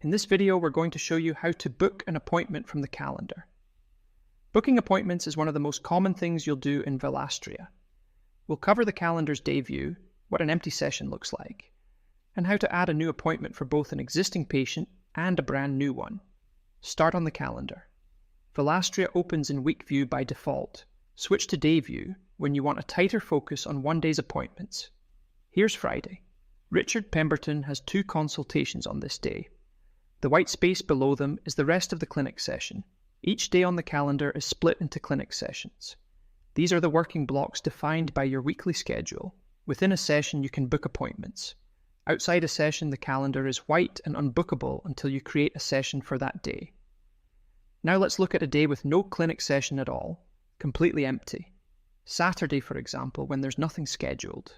In this video, we're going to show you how to book an appointment from the calendar. Booking appointments is one of the most common things you'll do in Velastria. We'll cover the calendar's day view, what an empty session looks like, and how to add a new appointment for both an existing patient and a brand new one. Start on the calendar. Velastria opens in week view by default. Switch to day view when you want a tighter focus on one day's appointments. Here's Friday. Richard Pemberton has 2 consultations on this day. The white space below them is the rest of the clinic session. Each day on the calendar is split into clinic sessions. These are the working blocks defined by your weekly schedule. Within a session, you can book appointments. Outside a session, the calendar is white and unbookable until you create a session for that day. Now let's look at a day with no clinic session at all, completely empty. Saturday, for example, when there's nothing scheduled.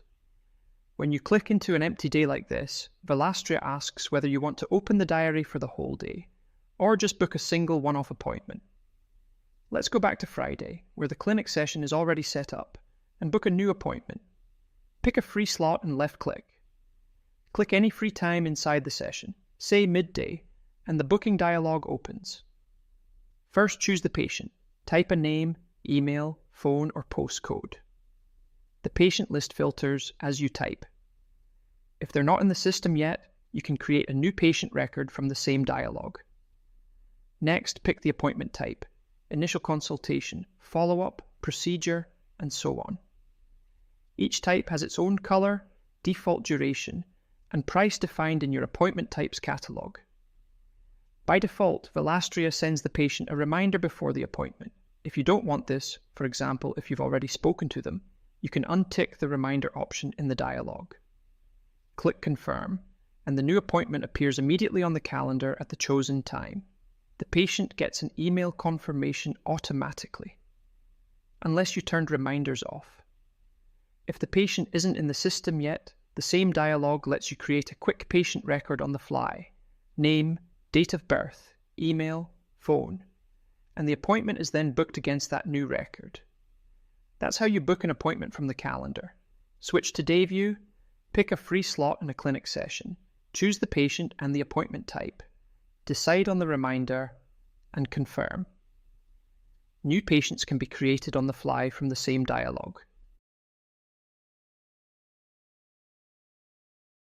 When you click into an empty day like this, Velastria asks whether you want to open the diary for the whole day, or just book a single one-off appointment. Let's go back to Friday, where the clinic session is already set up, and book a new appointment. Pick a free slot and left-click. Click any free time inside the session, say midday, and the booking dialog opens. First, choose the patient. Type a name, email, phone, or postcode. The patient list filters as you type. If they're not in the system yet, you can create a new patient record from the same dialog. Next, pick the appointment type, initial consultation, follow-up, procedure, and so on. Each type has its own color, default duration, and price defined in your appointment types catalog. By default, Velastria sends the patient a reminder before the appointment. If you don't want this, for example, if you've already spoken to them, you can untick the reminder option in the dialog. Click Confirm, and the new appointment appears immediately on the calendar at the chosen time. The patient gets an email confirmation automatically, unless you turned reminders off. If the patient isn't in the system yet, the same dialog lets you create a quick patient record on the fly, name, date of birth, email, phone, and the appointment is then booked against that new record. That's how you book an appointment from the calendar. Switch to day view, pick a free slot in a clinic session, choose the patient and the appointment type, decide on the reminder, and confirm. New patients can be created on the fly from the same dialog.